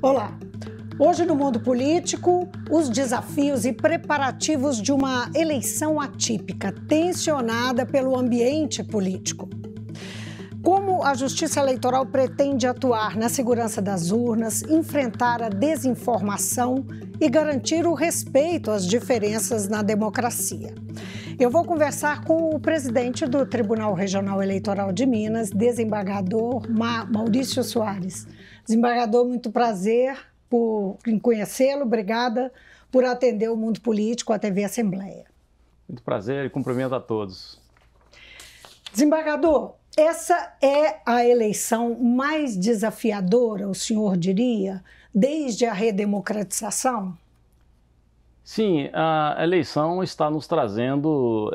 Olá! Hoje no mundo político, os desafios e preparativos de uma eleição atípica, tensionada pelo ambiente político. Como a Justiça Eleitoral pretende atuar na segurança das urnas, enfrentar a desinformação e garantir o respeito às diferenças na democracia? Eu vou conversar com o presidente do Tribunal Regional Eleitoral de Minas, desembargador Maurício Soares. Desembargador, muito prazer em conhecê-lo. Obrigada por atender o mundo político, a TV Assembleia. Muito prazer e cumprimento a todos. Desembargador, essa é a eleição mais desafiadora, o senhor diria, desde a redemocratização? Sim, a eleição está nos trazendo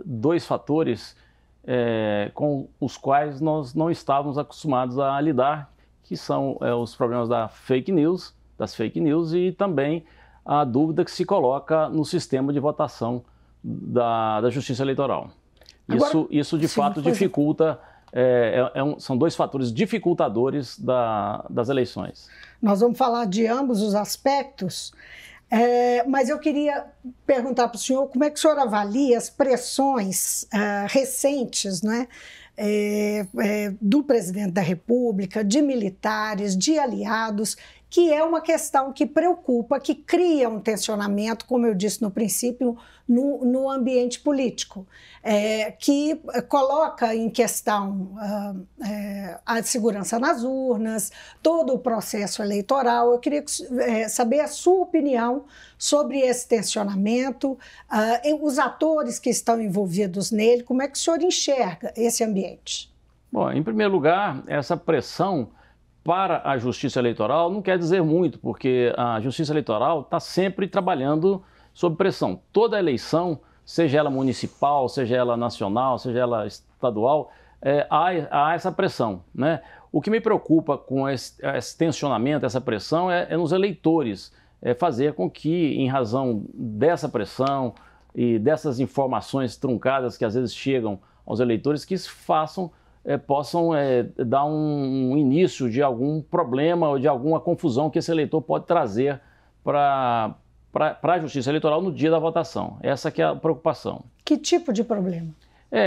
dois fatores com os quais nós não estávamos acostumados a lidar, que são os problemas das fake news e também a dúvida que se coloca no sistema de votação da Justiça Eleitoral. Agora, isso de fato dificulta, são dois fatores dificultadores das eleições. Nós vamos falar de ambos os aspectos, mas eu queria perguntar para o senhor como é que o senhor avalia as pressões recentes, né, do presidente da República, de militares, de aliados, que é uma questão que preocupa, que cria um tensionamento, como eu disse no princípio, no ambiente político, que coloca em questão a segurança nas urnas, todo o processo eleitoral. Eu queria saber a sua opinião sobre esse tensionamento, os atores que estão envolvidos nele, como é que o senhor enxerga esse ambiente? Bom, em primeiro lugar, essa pressão para a Justiça Eleitoral não quer dizer muito, porque a Justiça Eleitoral está sempre trabalhando sob pressão. Toda eleição, seja ela municipal, seja ela nacional, seja ela estadual, há essa pressão, né? O que me preocupa com esse tensionamento, essa pressão, é nos eleitores, fazer com que, em razão dessa pressão e dessas informações truncadas que às vezes chegam aos eleitores, que possam dar um início de algum problema ou de alguma confusão que esse eleitor pode trazer para a Justiça Eleitoral no dia da votação. Essa que é a preocupação. Que tipo de problema?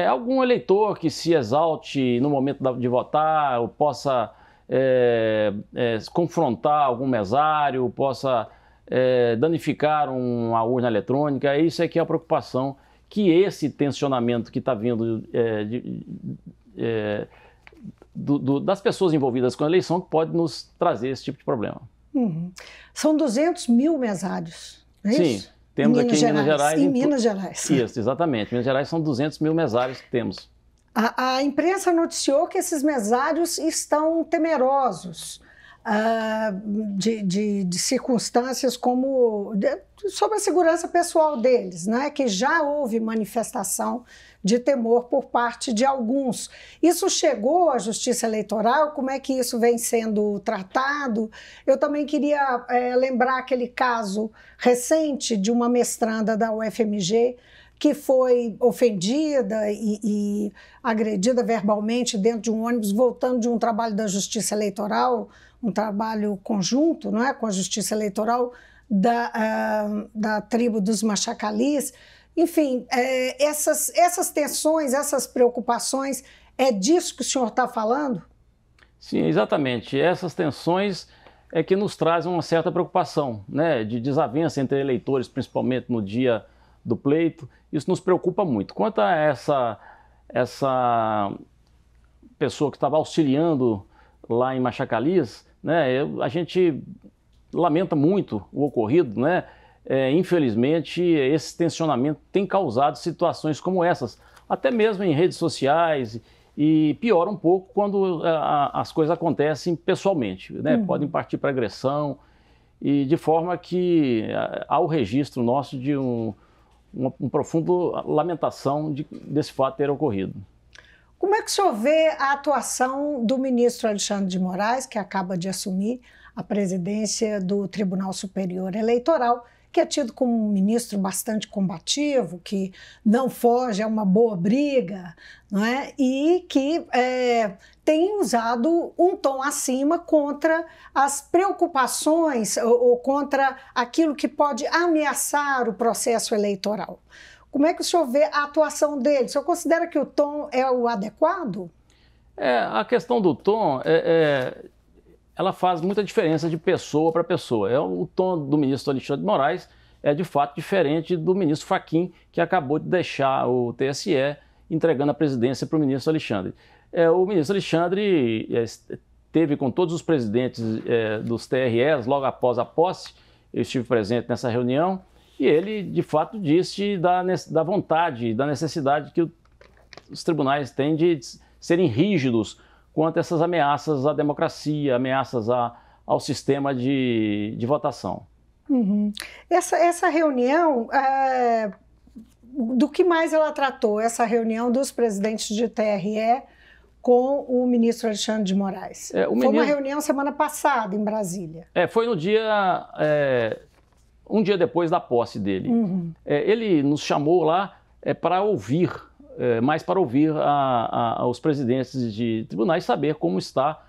Algum eleitor que se exalte no momento de votar, ou possa confrontar algum mesário, possa danificar uma urna eletrônica. Isso é que é a preocupação, que esse tensionamento que está vindo das pessoas envolvidas com a eleição, que pode nos trazer esse tipo de problema. Uhum. São 200 mil mesários, não é isso? Sim, temos aqui em Minas Gerais. Em Minas Gerais. Isso, exatamente. Em Minas Gerais são 200 mil mesários que temos. A imprensa noticiou que esses mesários estão temerosos de circunstâncias sobre a segurança pessoal deles, né? Que já houve manifestação de temor por parte de alguns. Isso chegou à Justiça Eleitoral? Como é que isso vem sendo tratado? Eu também queria lembrar aquele caso recente de uma mestranda da UFMG que foi ofendida e agredida verbalmente dentro de um ônibus, voltando de um trabalho da Justiça Eleitoral, um trabalho conjunto, não é, com a Justiça Eleitoral da tribo dos Machacalis. Enfim, essas tensões, essas preocupações, é disso que o senhor está falando? Sim, exatamente. Essas tensões é que nos trazem uma certa preocupação, né, de desavença entre eleitores, principalmente no dia do pleito. Isso nos preocupa muito. Quanto a essa pessoa que estava auxiliando lá em Machacalis, né, a gente lamenta muito o ocorrido, né? Infelizmente, esse tensionamento tem causado situações como essas, até mesmo em redes sociais, e piora um pouco quando as coisas acontecem pessoalmente, né? Podem partir para agressão, e de forma que há o registro nosso de uma profunda lamentação desse fato ter ocorrido. Como é que o senhor vê a atuação do ministro Alexandre de Moraes, que acaba de assumir a presidência do Tribunal Superior Eleitoral, que é tido como um ministro bastante combativo, que não foge a uma boa briga, não é? E que tem usado um tom acima contra as preocupações ou contra aquilo que pode ameaçar o processo eleitoral. Como é que o senhor vê a atuação dele? O senhor considera que o tom é o adequado? A questão do tom, ela faz muita diferença de pessoa para pessoa. O tom do ministro Alexandre de Moraes é, de fato, diferente do ministro Fachin, que acabou de deixar o TSE entregando a presidência para o ministro Alexandre. O ministro Alexandre teve com todos os presidentes dos TREs logo após a posse. Eu estive presente nessa reunião e ele, de fato, disse da vontade, da necessidade que os tribunais têm de serem rígidos quanto a essas ameaças à democracia, ameaças ao sistema de votação. Uhum. Essa reunião, do que mais ela tratou, essa reunião dos presidentes de TRE com o ministro Alexandre de Moraes? Foi uma reunião semana passada em Brasília. Foi no dia, um dia depois da posse dele. Uhum. Ele nos chamou lá para ouvir, mais para ouvir os presidentes de tribunais, saber como está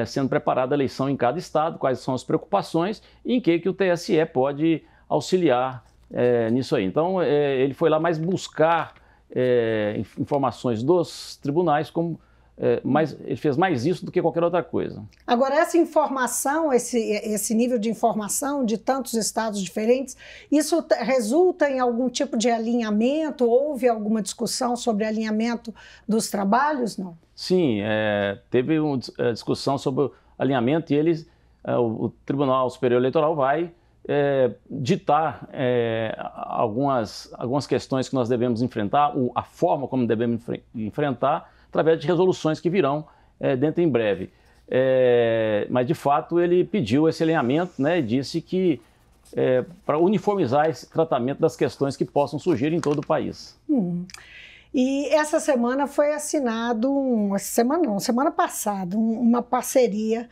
sendo preparada a eleição em cada estado, quais são as preocupações e em que o TSE pode auxiliar nisso aí. Então, ele foi lá mais buscar informações dos tribunais, mas ele fez mais isso do que qualquer outra coisa. Agora, essa informação, esse nível de informação de tantos estados diferentes, isso resulta em algum tipo de alinhamento? Houve alguma discussão sobre alinhamento dos trabalhos, não? Sim, teve uma discussão sobre o alinhamento e o Tribunal Superior Eleitoral vai ditar algumas questões que nós devemos enfrentar, a forma como devemos enfrentar, através de resoluções que virão dentro em breve. Mas, de fato, ele pediu esse alinhamento, né, e disse que para uniformizar esse tratamento das questões que possam surgir em todo o país. E essa semana foi assinado, semana passada, uma parceria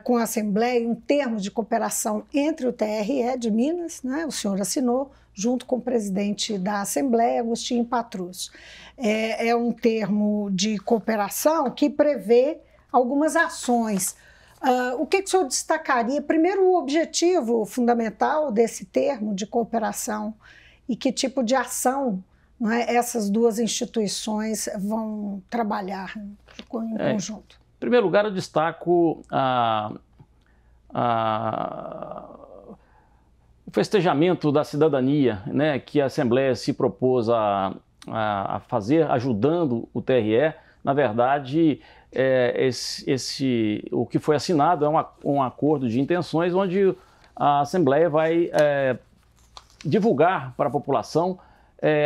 com a Assembleia, um termo de cooperação entre o TRE de Minas, né, o senhor assinou, junto com o presidente da Assembleia, Agostinho Patrus. É um termo de cooperação que prevê algumas ações. O que o senhor destacaria? Primeiro, o objetivo fundamental desse termo de cooperação e que tipo de ação, não é, essas duas instituições vão trabalhar em conjunto. Em primeiro lugar, eu destaco o festejamento da cidadania, né, que a Assembleia se propôs a fazer, ajudando o TRE. Na verdade, o que foi assinado é um acordo de intenções onde a Assembleia vai divulgar para a população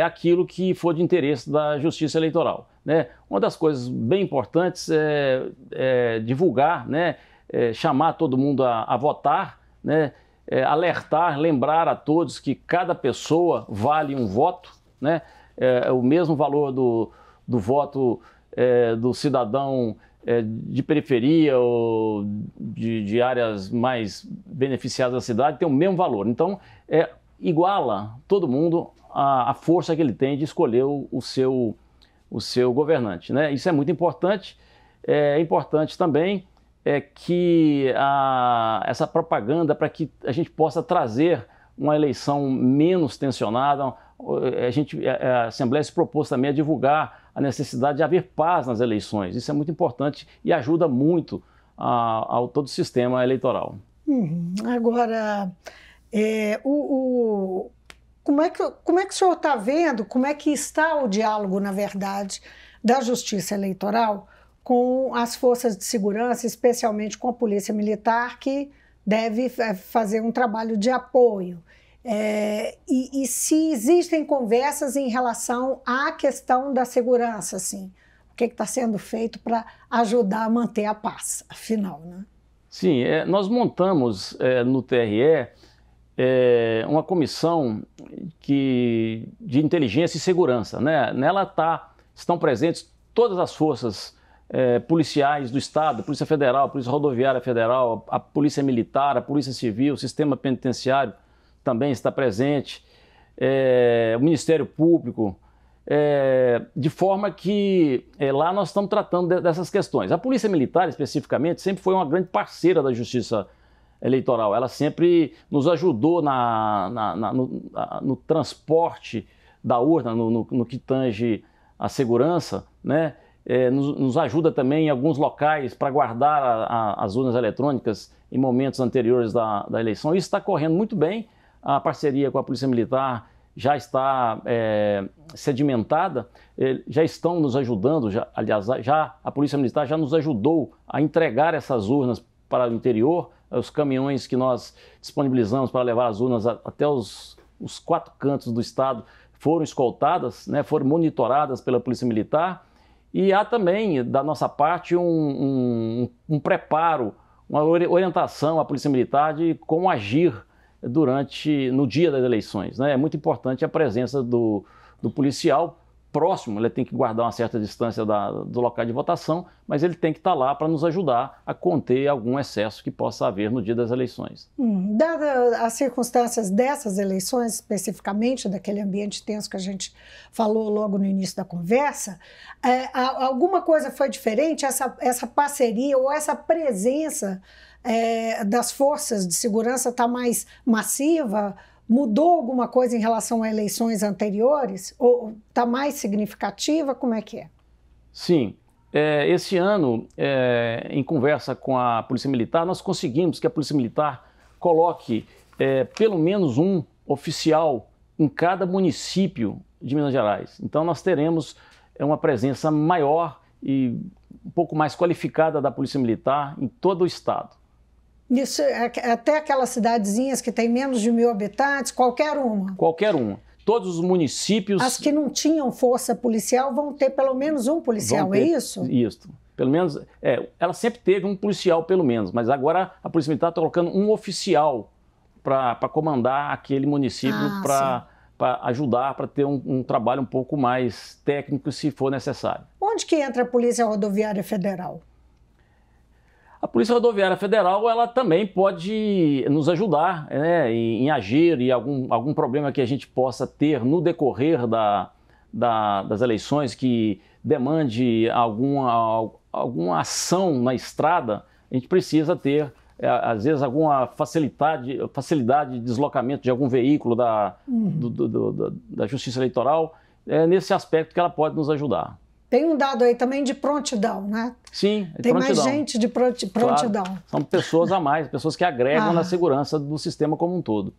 aquilo que for de interesse da Justiça Eleitoral, né? Uma das coisas bem importantes é divulgar, né, chamar todo mundo a votar, né, alertar, lembrar a todos que cada pessoa vale um voto, né? O mesmo valor do voto do cidadão de periferia ou de áreas mais beneficiadas da cidade tem o mesmo valor. Então, iguala todo mundo a força que ele tem de escolher o seu governante, né? Isso é muito importante. É importante também que essa propaganda para que a gente possa trazer uma eleição menos tensionada. A Assembleia se propôs também a divulgar a necessidade de haver paz nas eleições. Isso é muito importante e ajuda muito ao todo o sistema eleitoral. Agora, como é que o senhor está vendo, como é que está o diálogo, na verdade, da Justiça Eleitoral com as forças de segurança, especialmente com a Polícia Militar, que deve fazer um trabalho de apoio? E se existem conversas em relação à questão da segurança, assim, o que está sendo feito para ajudar a manter a paz, afinal, né? Sim, nós montamos no TRE uma comissão de inteligência e segurança, né? Nela estão presentes todas as forças policiais do Estado, a Polícia Federal, a Polícia Rodoviária Federal, a Polícia Militar, a Polícia Civil, o Sistema Penitenciário. também está presente, o Ministério Público, de forma que lá nós estamos tratando dessas questões. A Polícia Militar, especificamente, sempre foi uma grande parceira da Justiça Eleitoral. Ela sempre nos ajudou no transporte da urna, no que tange a segurança, né? Nos ajuda também em alguns locais para guardar as urnas eletrônicas em momentos anteriores da eleição. Isso está correndo muito bem. A parceria com a Polícia Militar já está sedimentada, já estão nos ajudando, aliás, a Polícia Militar já nos ajudou a entregar essas urnas para o interior. Os caminhões que nós disponibilizamos para levar as urnas até os 4 cantos do estado foram escoltadas, né, foram monitoradas pela Polícia Militar. E há também, da nossa parte, um preparo, uma orientação à Polícia Militar de como agir no dia das eleições, né? É muito importante a presença do policial próximo, ele tem que guardar uma certa distância do local de votação, mas ele tem que estar lá para nos ajudar a conter algum excesso que possa haver no dia das eleições. Dadas as circunstâncias dessas eleições, especificamente daquele ambiente tenso que a gente falou logo no início da conversa, alguma coisa foi diferente? Essa parceria ou essa presença das forças de segurança está mais massiva? Mudou alguma coisa em relação a eleições anteriores? Ou está mais significativa? Como é que é? Sim. Esse ano, em conversa com a Polícia Militar, nós conseguimos que a Polícia Militar coloque pelo menos um oficial em cada município de Minas Gerais. Então nós teremos uma presença maior e um pouco mais qualificada da Polícia Militar em todo o estado. Isso, até aquelas cidadezinhas que têm menos de 1.000 habitantes, qualquer uma? Qualquer uma. Todos os municípios... As que não tinham força policial vão ter pelo menos um policial, é isso? Isso. Pelo menos, ela sempre teve um policial pelo menos, mas agora a Polícia Militar está colocando um oficial para comandar aquele município, para ajudar, para ter um trabalho um pouco mais técnico se for necessário. Onde que entra a Polícia Rodoviária Federal? A Polícia Rodoviária Federal ela também pode nos ajudar, né, em agir e algum problema que a gente possa ter no decorrer das eleições que demande alguma ação na estrada. A gente precisa ter, às vezes, alguma facilidade de deslocamento de algum veículo da Justiça Eleitoral. É nesse aspecto que ela pode nos ajudar. Tem um dado aí também de prontidão, né? Sim, tem prontidão. Mais gente de prontidão. Claro, são pessoas a mais, pessoas que agregam na segurança do sistema como um todo.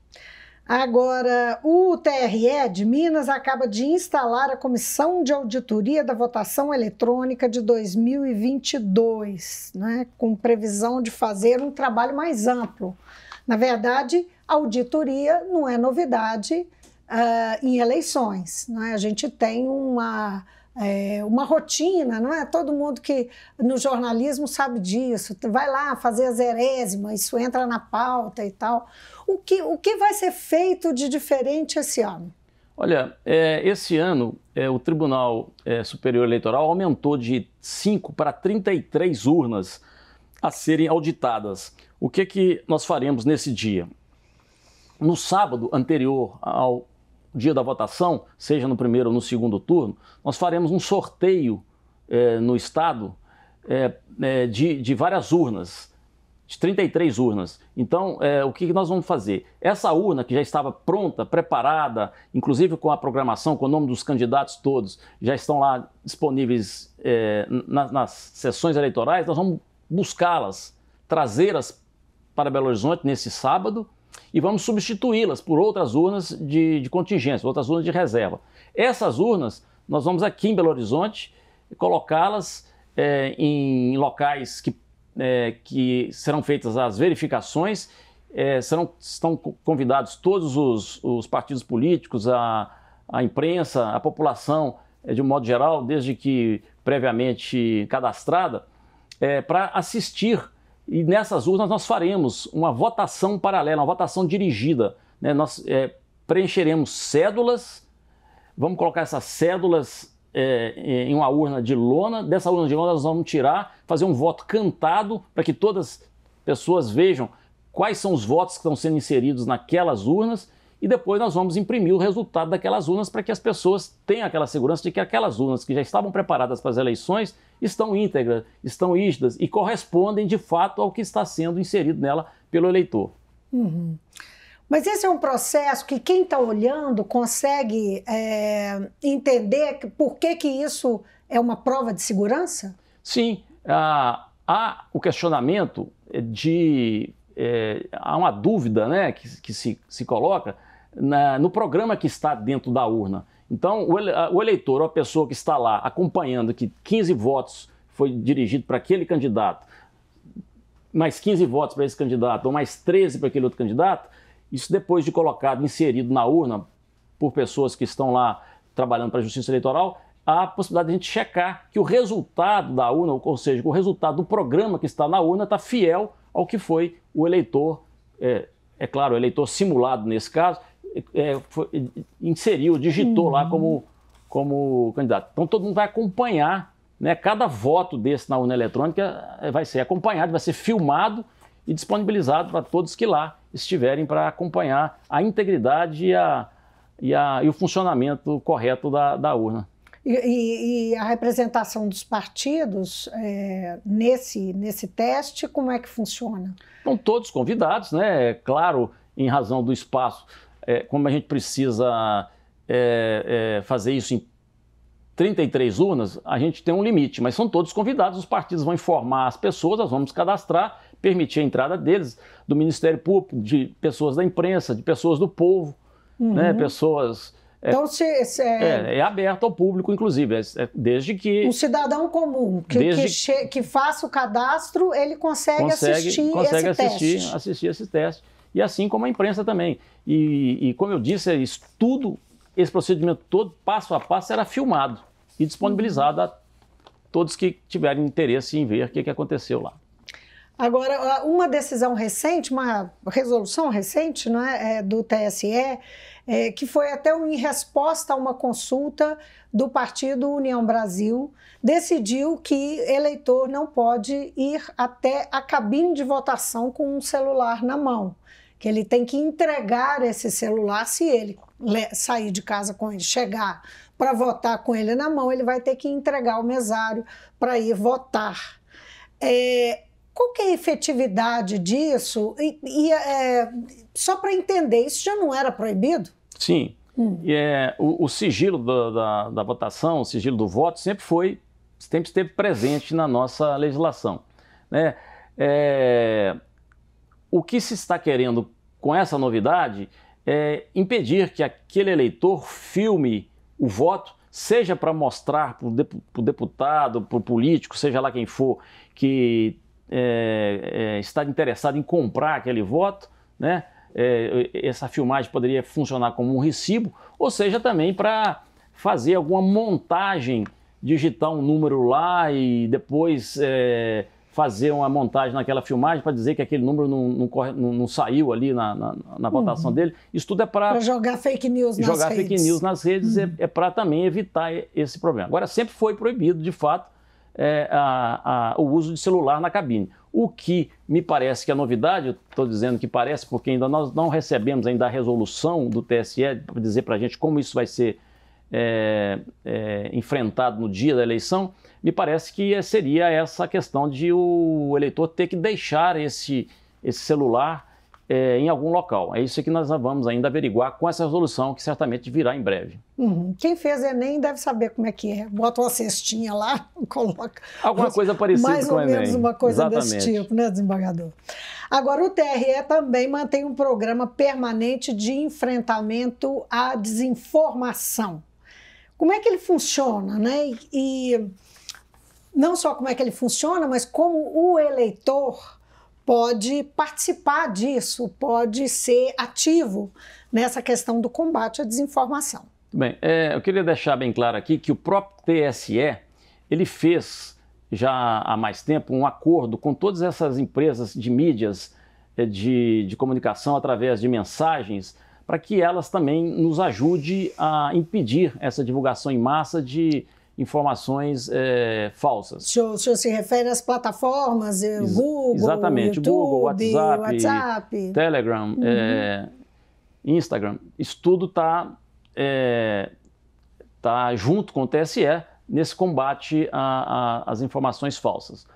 Agora, o TRE de Minas acaba de instalar a Comissão de Auditoria da Votação Eletrônica de 2022, né? Com previsão de fazer um trabalho mais amplo. Na verdade, a auditoria não é novidade em eleições, né? A gente tem uma rotina, não é? Todo mundo que no jornalismo sabe disso, vai lá fazer a zerésima, isso entra na pauta e tal. O que vai ser feito de diferente esse ano? Olha, esse ano o Tribunal Superior Eleitoral aumentou de 5 para 33 urnas a serem auditadas. O que nós faremos nesse dia? No sábado anterior ao dia da votação, seja no primeiro ou no segundo turno, nós faremos um sorteio no estado de várias urnas, de 33 urnas. Então, o que nós vamos fazer? Essa urna que já estava pronta, preparada, inclusive com a programação, com o nome dos candidatos todos, já estão lá disponíveis nas sessões eleitorais, nós vamos buscá-las, trazê-las para Belo Horizonte nesse sábado, e vamos substituí-las por outras urnas de contingência, outras urnas de reserva. Essas urnas, nós vamos aqui em Belo Horizonte colocá-las em locais que serão feitas as verificações, estão convidados todos os partidos políticos, a imprensa, a população, de um modo geral, desde que previamente cadastrada, para assistir. E nessas urnas nós faremos uma votação paralela, uma votação dirigida, né? Nós preencheremos cédulas, vamos colocar essas cédulas em uma urna de lona. Dessa urna de lona nós vamos fazer um voto cantado para que todas as pessoas vejam quais são os votos que estão sendo inseridos naquelas urnas e depois nós vamos imprimir o resultado daquelas urnas para que as pessoas tenham aquela segurança de que aquelas urnas que já estavam preparadas para as eleições estão íntegras, estão rígidas e correspondem de fato ao que está sendo inserido nela pelo eleitor. Uhum. Mas esse é um processo que quem está olhando consegue entender por que isso é uma prova de segurança? Sim, há o questionamento há uma dúvida, né, que se coloca no programa que está dentro da urna. Então, o eleitor, ou a pessoa que está lá acompanhando que 15 votos foi dirigido para aquele candidato, mais 15 votos para esse candidato, ou mais 13 para aquele outro candidato, isso depois de colocado, inserido na urna por pessoas que estão lá trabalhando para a Justiça Eleitoral, há a possibilidade de a gente checar que o resultado da urna, ou seja, que o resultado do programa que está na urna está fiel ao que foi o eleitor, claro, o eleitor simulado nesse caso, inseriu, digitou lá como candidato. Então todo mundo vai acompanhar, né, cada voto desse na urna eletrônica vai ser acompanhado, vai ser filmado e disponibilizado para todos que lá estiverem para acompanhar a integridade e o funcionamento correto da urna. E a representação dos partidos nesse teste, como é que funciona? Estão todos convidados, né? Claro, em razão do espaço, como a gente precisa fazer isso em 33 urnas, a gente tem um limite, mas são todos convidados, os partidos vão informar as pessoas, nós vamos cadastrar, permitir a entrada deles, do Ministério Público, de pessoas da imprensa, de pessoas do povo, né? Pessoas... Então, é aberto ao público, inclusive, desde que... Um cidadão comum que faça o cadastro, ele consegue assistir esse teste. E assim como a imprensa também. E como eu disse, esse procedimento todo, passo a passo, será filmado e disponibilizado a todos que tiverem interesse em ver o que aconteceu lá. Agora, uma decisão recente, uma resolução recente, né, do TSE, que foi até em resposta a uma consulta do partido União Brasil, decidiu que eleitor não pode ir até a cabine de votação com um celular na mão, que ele tem que entregar esse celular. Se ele sair de casa com ele, chegar para votar com ele na mão, ele vai ter que entregar o mesário para ir votar. Qual que é a efetividade disso? Só para entender, isso já não era proibido? Sim. O sigilo da votação, o sigilo do voto, sempre esteve presente na nossa legislação, né? O que se está querendo com essa novidade é impedir que aquele eleitor filme o voto, seja para mostrar para o deputado, para o político, seja lá quem for, que está interessado em comprar aquele voto, né? Essa filmagem poderia funcionar como um recibo, ou seja, também para fazer alguma montagem, digitar um número lá e depois fazer uma montagem naquela filmagem para dizer que aquele número não saiu ali na votação dele. Isso tudo é para jogar fake news nas redes. Jogar fake news nas redes é para também evitar esse problema. Agora, sempre foi proibido, de fato, o uso de celular na cabine. O que me parece que é novidade, eu estou dizendo que parece porque ainda nós não recebemos ainda a resolução do TSE para dizer para a gente como isso vai ser enfrentado no dia da eleição, me parece que seria essa questão de o eleitor ter que deixar esse celular em algum local. É isso que nós vamos ainda averiguar com essa resolução, que certamente virá em breve. Quem fez Enem deve saber como é que é. Bota uma cestinha lá, coloca... Alguma coisa parecida com o Enem. Mais ou menos uma coisa desse tipo, né, desembargador? Agora, o TRE também mantém um programa permanente de enfrentamento à desinformação. Como é que ele funciona, né? E não só como é que ele funciona, mas como o eleitor pode participar disso, pode ser ativo nessa questão do combate à desinformação. Bem, eu queria deixar bem claro aqui que o próprio TSE, ele fez já há mais tempo um acordo com todas essas empresas de mídias de comunicação através de mensagens, para que elas também nos ajudem a impedir essa divulgação em massa de informações falsas. O senhor se refere às plataformas, Google, exatamente, YouTube, Google, WhatsApp, Telegram. Instagram. Isso tudo está junto com o TSE nesse combate às informações falsas.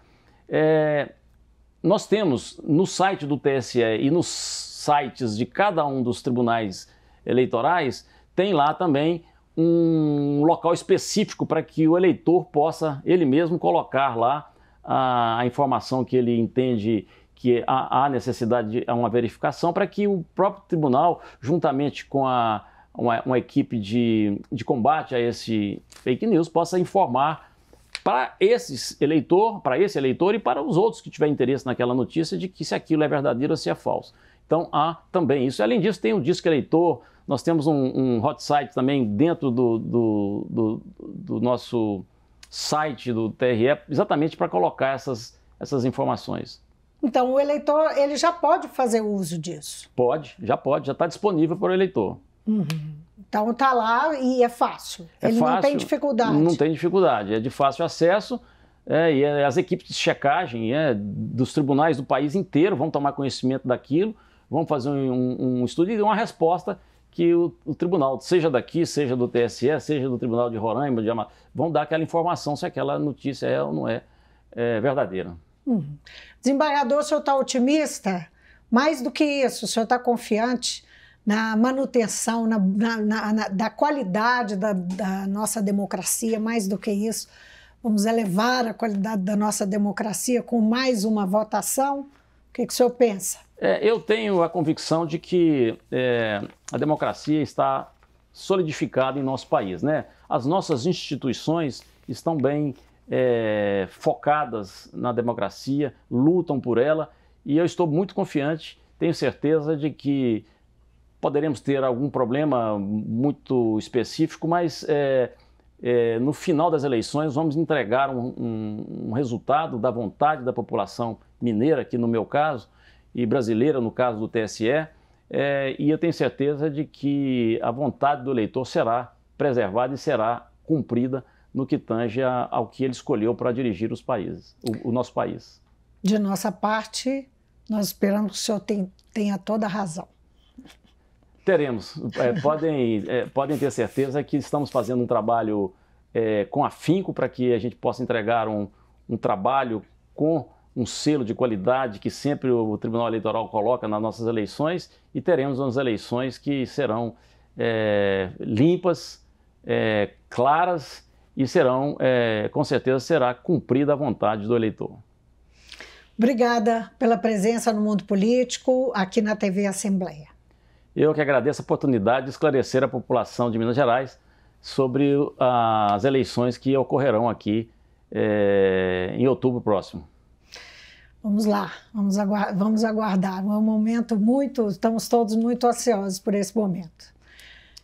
Nós temos no site do TSE e nos sites de cada um dos tribunais eleitorais, tem lá também um local específico para que o eleitor possa ele mesmo colocar lá a informação que ele entende que há necessidade de uma verificação, para que o próprio tribunal, juntamente com uma equipe de combate a esse fake news, possa informar para esse eleitor e para os outros que tiverem interesse naquela notícia de que se aquilo é verdadeiro ou se é falso. Então há também isso. Além disso, tem o Disque Eleitor, nós temos um hot site também dentro do nosso site do TRE, exatamente para colocar essas informações. Então o eleitor ele já pode fazer uso disso? Já está disponível para o eleitor. Uhum. Então está lá e é fácil. Ele fácil, não tem dificuldade. Não tem dificuldade, é de fácil acesso. E as equipes de checagem dos tribunais do país inteiro vão tomar conhecimento daquilo, vão fazer um estudo e uma resposta que o tribunal, seja daqui, seja do TSE, seja do Tribunal de Roraima, vão dar aquela informação se aquela notícia é ou não é verdadeira. Desembargador, o senhor está otimista? Mais do que isso, o senhor está confiante na manutenção, da qualidade da nossa democracia? Mais do que isso, vamos elevar a qualidade da nossa democracia com mais uma votação? O que o senhor pensa? Eu tenho a convicção de que a democracia está solidificada em nosso país, né? As nossas instituições estão bem focadas na democracia, lutam por ela, e eu estou muito confiante, tenho certeza de que poderemos ter algum problema muito específico, mas no final das eleições vamos entregar um resultado da vontade da população mineira, aqui no meu caso, e brasileira no caso do TSE, e eu tenho certeza de que a vontade do eleitor será preservada e será cumprida no que tange ao que ele escolheu para dirigir o nosso país. De nossa parte, nós esperamos que o senhor tenha toda a razão. Teremos. Podem ter certeza que estamos fazendo um trabalho com afinco para que a gente possa entregar um trabalho com um selo de qualidade que sempre o Tribunal Eleitoral coloca nas nossas eleições, e teremos umas eleições que serão limpas, claras, e com certeza será cumprida a vontade do eleitor. Obrigada pela presença no Mundo Político, aqui na TV Assembleia. Eu que agradeço a oportunidade de esclarecer a população de Minas Gerais sobre as eleições que ocorrerão aqui em outubro próximo. Vamos lá, vamos aguardar. É um momento estamos todos muito ansiosos por esse momento.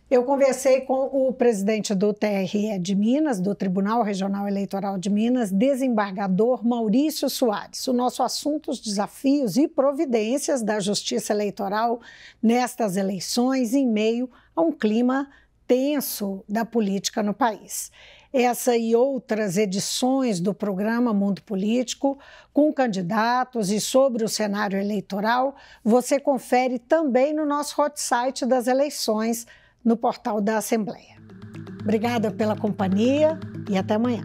Eu conversei com o presidente do TRE de Minas, do Tribunal Regional Eleitoral de Minas, desembargador Maurício Soares. O nosso assunto, os desafios e providências da Justiça Eleitoral nestas eleições em meio a um clima tenso da política no país. Essa e outras edições do programa Mundo Político, com candidatos e sobre o cenário eleitoral, você confere também no nosso hot site das eleições, no portal da Assembleia. Obrigada pela companhia e até amanhã.